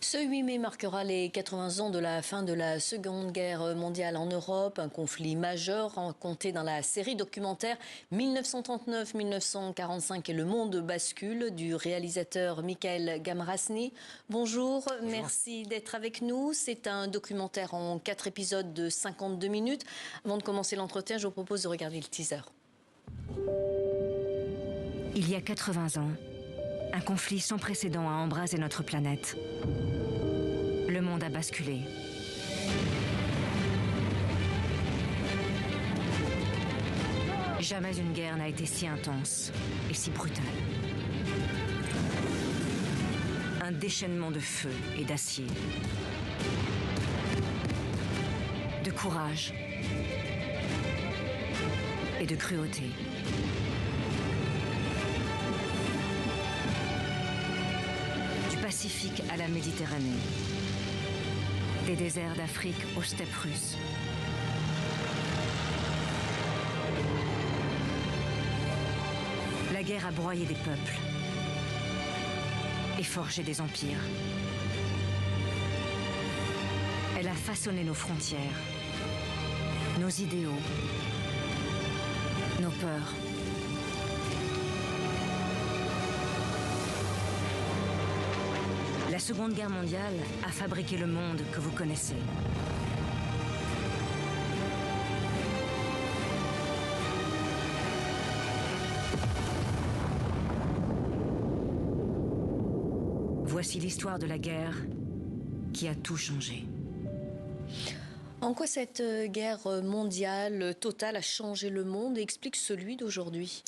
Ce 8 mai marquera les 80 ans de la fin de la Seconde Guerre mondiale en Europe, un conflit majeur raconté dans la série documentaire 1939-1945 et le monde bascule du réalisateur Michael Gamrasny. Bonjour, merci d'être avec nous. C'est un documentaire en 4 épisodes de 52 minutes. Avant de commencer l'entretien, je vous propose de regarder le teaser. Il y a 80 ans, un conflit sans précédent a embrasé notre planète. Le monde a basculé. Jamais une guerre n'a été si intense et si brutale. Un déchaînement de feu et d'acier. De courage et de cruauté. Du Pacifique à la Méditerranée. Des déserts d'Afrique aux steppes russes. La guerre a broyé des peuples et forgé des empires. Elle a façonné nos frontières, nos idéaux, nos peurs. La Seconde Guerre mondiale a fabriqué le monde que vous connaissez. Voici l'histoire de la guerre qui a tout changé. En quoi cette guerre mondiale totale a changé le monde et explique celui d'aujourd'hui ?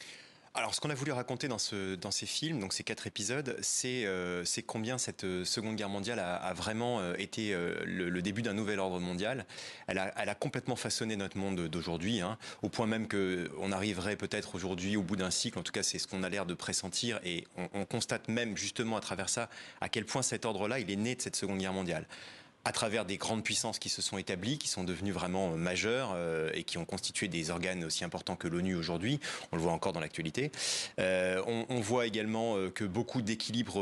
Alors, ce qu'on a voulu raconter dans ces films, donc ces 4 épisodes, c'est combien cette Seconde Guerre mondiale a vraiment été le début d'un nouvel ordre mondial. Elle a complètement façonné notre monde d'aujourd'hui, hein, au point même qu'on arriverait peut-être aujourd'hui au bout d'un cycle, en tout cas c'est ce qu'on a l'air de pressentir, et on constate même justement à travers ça à quel point cet ordre-là, il est né de cette Seconde Guerre mondiale. À travers des grandes puissances qui se sont établies, qui sont devenues vraiment majeures et qui ont constitué des organes aussi importants que l'ONU aujourd'hui. On le voit encore dans l'actualité. On voit également que beaucoup d'équilibres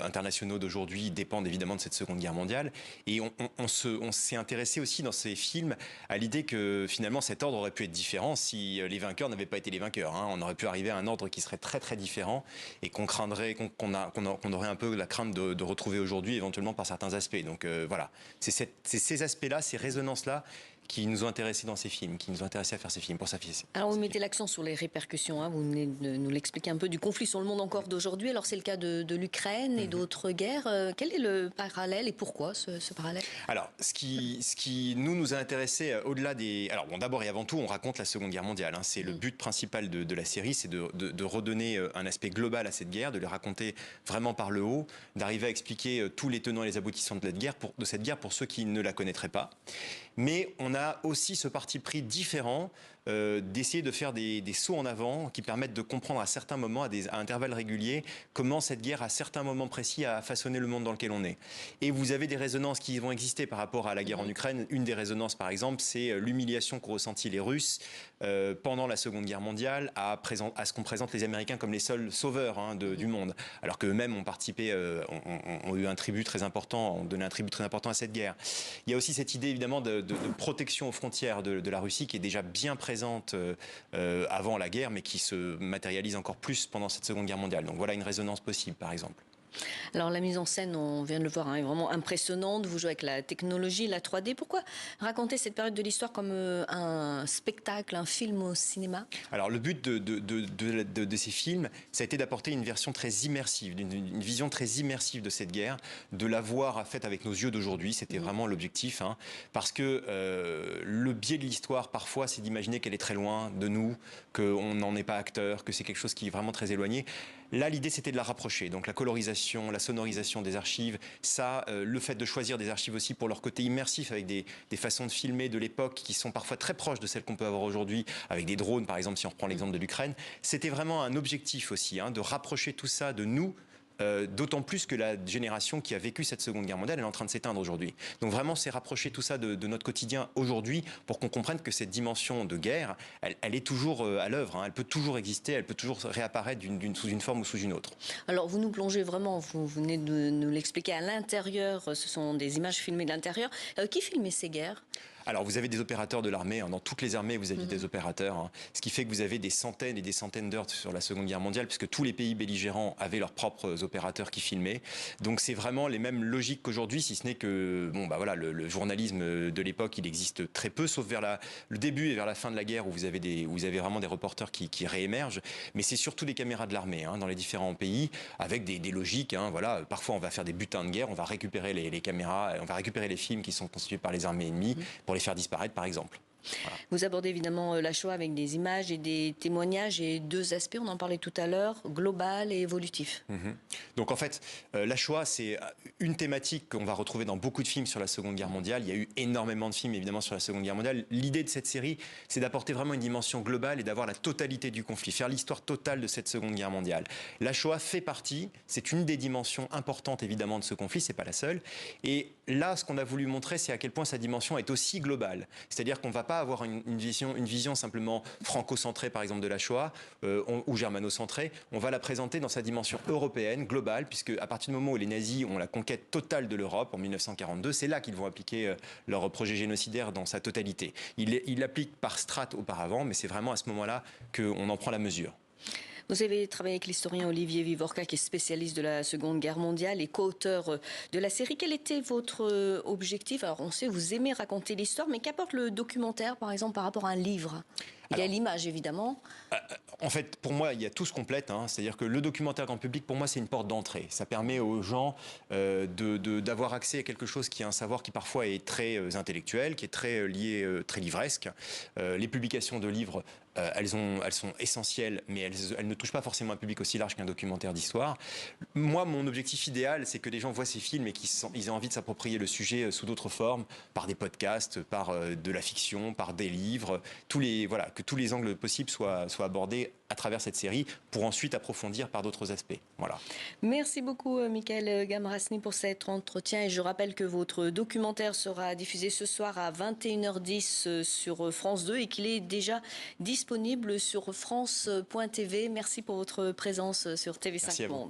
internationaux d'aujourd'hui dépendent évidemment de cette Seconde Guerre mondiale. Et on s'est intéressé aussi dans ces films à l'idée que finalement cet ordre aurait pu être différent si les vainqueurs n'avaient pas été les vainqueurs, hein. On aurait pu arriver à un ordre qui serait très très différent et qu'on craindrait, qu'on aurait un peu la crainte de retrouver aujourd'hui éventuellement par certains aspects. Donc voilà, c'est ces aspects-là, ces résonances-là qui nous ont intéressés dans ces films, qui nous ont intéressés à faire ces films pour ça. Alors vous mettez l'accent sur les répercussions, hein, vous venez de nous l'expliquer un peu, du conflit sur le monde encore d'aujourd'hui. Alors c'est le cas de l'Ukraine et d'autres guerres. Quel est le parallèle et pourquoi ce parallèle ? Alors ce qui nous a intéressés au-delà des... Alors bon, d'abord et avant tout, on raconte la Seconde Guerre mondiale, hein. C'est le but principal de la série, c'est de redonner un aspect global à cette guerre, de le raconter vraiment par le haut, d'arriver à expliquer tous les tenants et les aboutissants de cette guerre pour ceux qui ne la connaîtraient pas. Mais on a aussi ce parti pris différent d'essayer de faire des sauts en avant qui permettent de comprendre à certains moments, à intervalles réguliers, comment cette guerre, à certains moments précis, a façonné le monde dans lequel on est. Et vous avez des résonances qui vont exister par rapport à la guerre en Ukraine. Une des résonances, par exemple, c'est l'humiliation qu'ont ressenti les Russes pendant la Seconde Guerre mondiale à ce qu'on présente les Américains comme les seuls sauveurs, hein, du monde, alors qu'eux-mêmes ont participé, ont eu un tribut très important, ont donné un tribut très important à cette guerre. Il y a aussi cette idée, évidemment, de protection aux frontières de la Russie qui est déjà bien présente avant la guerre, mais qui se matérialise encore plus pendant cette Seconde Guerre mondiale. Donc voilà une résonance possible, par exemple. Alors la mise en scène, on vient de le voir, hein, est vraiment impressionnante. Vous jouez avec la technologie, la 3D. Pourquoi raconter cette période de l'histoire comme un spectacle, un film au cinéma ? Alors le but de ces films, ça a été d'apporter une version très immersive, une vision très immersive de cette guerre, de la voir faite avec nos yeux d'aujourd'hui. C'était vraiment l'objectif, hein, parce que le biais de l'histoire, parfois, c'est d'imaginer qu'elle est très loin de nous, qu'on n'en est pas acteur, que c'est quelque chose qui est vraiment très éloigné. Là, l'idée, c'était de la rapprocher. Donc la colorisation, la sonorisation des archives, ça, le fait de choisir des archives aussi pour leur côté immersif, avec des façons de filmer de l'époque qui sont parfois très proches de celles qu'on peut avoir aujourd'hui, avec des drones, par exemple, si on reprend l'exemple de l'Ukraine, c'était vraiment un objectif aussi, hein, de rapprocher tout ça de nous, d'autant plus que la génération qui a vécu cette Seconde Guerre mondiale, elle est en train de s'éteindre aujourd'hui. Donc vraiment, c'est rapprocher tout ça de notre quotidien aujourd'hui pour qu'on comprenne que cette dimension de guerre, elle est toujours à l'œuvre, hein. Elle peut toujours exister, elle peut toujours réapparaître sous une forme ou sous une autre. Alors vous nous plongez vraiment, vous venez de nous l'expliquer, à l'intérieur, ce sont des images filmées de l'intérieur. Qui filmait ces guerres ? Alors vous avez des opérateurs de l'armée, hein, dans toutes les armées vous avez des opérateurs, hein, ce qui fait que vous avez des centaines et des centaines d'heures sur la Seconde Guerre mondiale, puisque tous les pays belligérants avaient leurs propres opérateurs qui filmaient. Donc c'est vraiment les mêmes logiques qu'aujourd'hui, si ce n'est que voilà, le journalisme de l'époque il existe très peu, sauf vers le début et vers la fin de la guerre où vous avez vraiment des reporters qui réémergent. Mais c'est surtout les caméras de l'armée, hein, dans les différents pays, avec des logiques. Hein, voilà, parfois on va faire des butins de guerre, on va récupérer les caméras, on va récupérer les films qui sont constitués par les armées ennemies pour les faire disparaître, par exemple. Voilà. Vous abordez évidemment la Shoah avec des images et des témoignages et deux aspects, on en parlait tout à l'heure, global et évolutif. Donc en fait, la Shoah, c'est une thématique qu'on va retrouver dans beaucoup de films sur la Seconde Guerre mondiale. Il y a eu énormément de films évidemment sur la Seconde Guerre mondiale. L'idée de cette série, c'est d'apporter vraiment une dimension globale et d'avoir la totalité du conflit, faire l'histoire totale de cette Seconde Guerre mondiale. La Shoah fait partie, c'est une des dimensions importantes évidemment de ce conflit, c'est pas la seule. Et là, ce qu'on a voulu montrer, c'est à quel point sa dimension est aussi globale. C'est-à-dire qu'on va pas avoir une vision simplement franco-centrée par exemple de la Shoah ou germano-centrée, on va la présenter dans sa dimension européenne, globale, puisque à partir du moment où les nazis ont la conquête totale de l'Europe en 1942, c'est là qu'ils vont appliquer leur projet génocidaire dans sa totalité. Ils l'appliquent par strates auparavant, mais c'est vraiment à ce moment-là qu'on en prend la mesure. Vous avez travaillé avec l'historien Olivier Vivorca, qui est spécialiste de la Seconde Guerre mondiale et co-auteur de la série. Quel était votre objectif ? Alors, on sait, vous aimez raconter l'histoire, mais qu'apporte le documentaire, par exemple, par rapport à un livre ? Il y a l'image, évidemment. En fait, pour moi, il y a tout se complète. Hein. C'est-à-dire que le documentaire grand public, pour moi, c'est une porte d'entrée. Ça permet aux gens d'avoir accès à quelque chose qui est un savoir qui parfois est très intellectuel, qui est très lié, très livresque. Les publications de livres, elles sont essentielles, mais elles ne touchent pas forcément un public aussi large qu'un documentaire d'histoire. Moi, mon objectif idéal, c'est que les gens voient ces films et qu'ils aient envie de s'approprier le sujet sous d'autres formes, par des podcasts, par de la fiction, par des livres, que tous les angles possibles soient abordés à travers cette série pour ensuite approfondir par d'autres aspects. Voilà. Merci beaucoup Michael Gamrasny pour cet entretien et je rappelle que votre documentaire sera diffusé ce soir à 21h10 sur France 2 et qu'il est déjà disponible sur France.tv. Merci pour votre présence sur TV5 Monde.